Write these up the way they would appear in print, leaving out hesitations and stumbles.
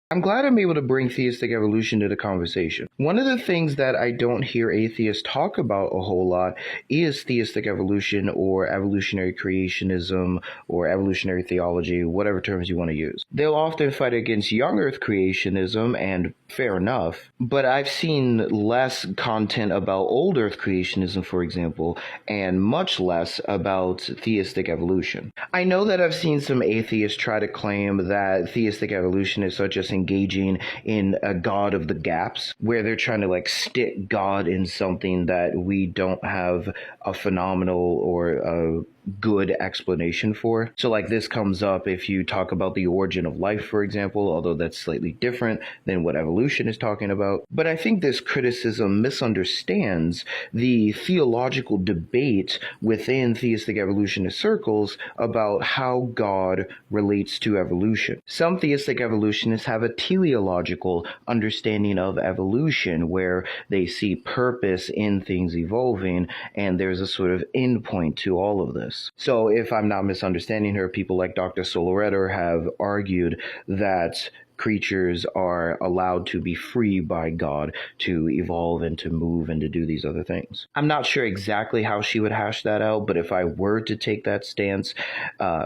I'm glad I'm able to bring theistic evolution to the conversation. One of the things that I don't hear atheists talk about a whole lot is theistic evolution or evolutionary creationism or evolutionary theology, whatever terms you want to use. They'll often fight against young earth creationism, and fair enough, but I've seen less content about old earth creationism, for example, and much less about theistic evolution. I know that I've seen some atheists try to claim that theistic evolutionists are just engaging in a God of the gaps, where they're trying to like stick God in something that we don't have a phenomenal or a good explanation for. So like this comes up if you talk about the origin of life, for example, although that's slightly different than what evolution is talking about. But I think this criticism misunderstands the theological debate within theistic evolutionist circles about how God relates to evolution. Some theistic evolutionists have a teleological understanding of evolution where they see purpose in things evolving, and there's a sort of endpoint to all of this. So if I'm not misunderstanding her, people like Dr. Soloretter have argued that creatures are allowed to be free by God to evolve and to move and to do these other things. I'm not sure exactly how she would hash that out, but if I were to take that stance,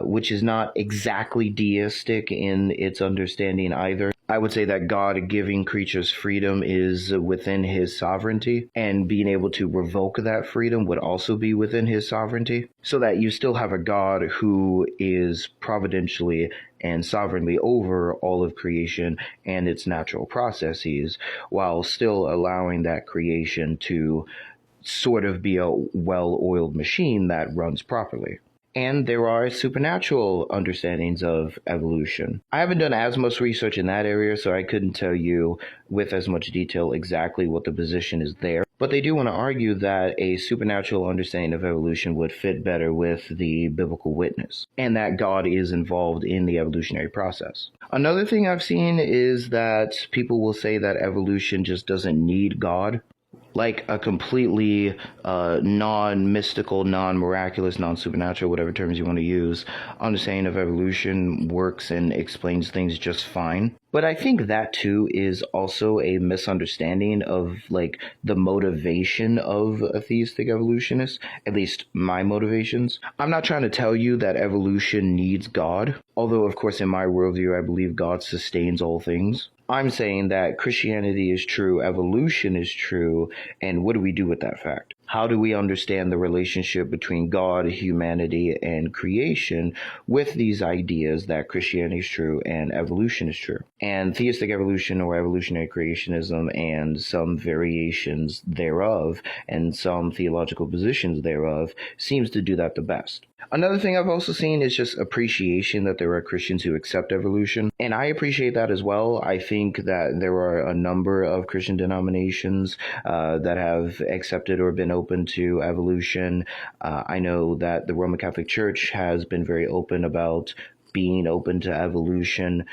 which is not exactly deistic in its understanding either, I would say that God giving creatures freedom is within his sovereignty, and being able to revoke that freedom would also be within his sovereignty, so that you still have a God who is providentially and sovereignly over all of creation and its natural processes, while still allowing that creation to sort of be a well-oiled machine that runs properly. And there are supernatural understandings of evolution. I haven't done as much research in that area, so I couldn't tell you with as much detail exactly what the position is there. But they do want to argue that a supernatural understanding of evolution would fit better with the biblical witness, and that God is involved in the evolutionary process. Another thing I've seen is that people will say that evolution just doesn't need God. Like a completely non-mystical, non-miraculous, non-supernatural, whatever terms you want to use, understanding of evolution works and explains things just fine. But I think that too is also a misunderstanding of like the motivation of a theistic evolutionist, at least my motivations. I'm not trying to tell you that evolution needs God, although of course in my worldview I believe God sustains all things. I'm saying that Christianity is true, evolution is true, and what do we do with that fact? How do we understand the relationship between God, humanity, and creation with these ideas that Christianity is true and evolution is true? And theistic evolution or evolutionary creationism and some variations thereof and some theological positions thereof seems to do that the best. Another thing I've also seen is just appreciation that there are Christians who accept evolution, and I appreciate that as well. I think that there are a number of Christian denominations that have accepted or been open to evolution. I know that the Roman Catholic Church has been very open about being open to evolution.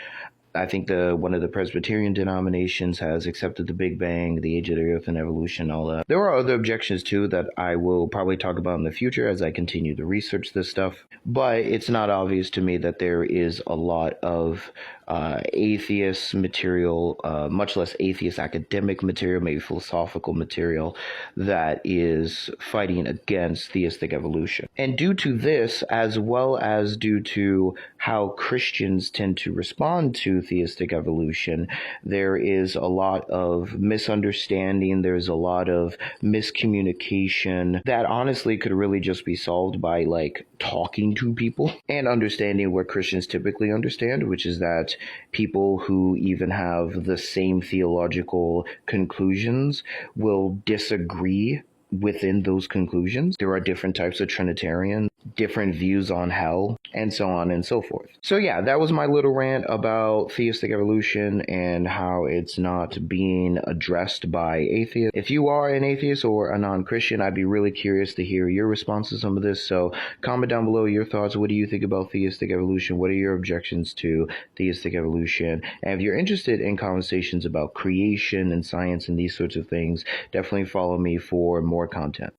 I think one of the Presbyterian denominations has accepted the Big Bang, the age of the earth, and evolution, all that. There are other objections too that I will probably talk about in the future as I continue to research this stuff. But it's not obvious to me that there is a lot of atheist material, much less atheist academic material, maybe philosophical material, that is fighting against theistic evolution. And due to this, as well as due to how Christians tend to respond to theistic evolution, there is a lot of misunderstanding, there's a lot of miscommunication that honestly could really just be solved by like talking to people and understanding what Christians typically understand, which is that people who even have the same theological conclusions will disagree within those conclusions. There are different types of Trinitarian, different views on hell, and so on and so forth. So yeah, that was my little rant about theistic evolution and how it's not being addressed by atheists. If you are an atheist or a non-Christian, I'd be really curious to hear your response to some of this. So comment down below your thoughts. What do you think about theistic evolution? What are your objections to theistic evolution? And if you're interested in conversations about creation and science and these sorts of things, definitely follow me for more content.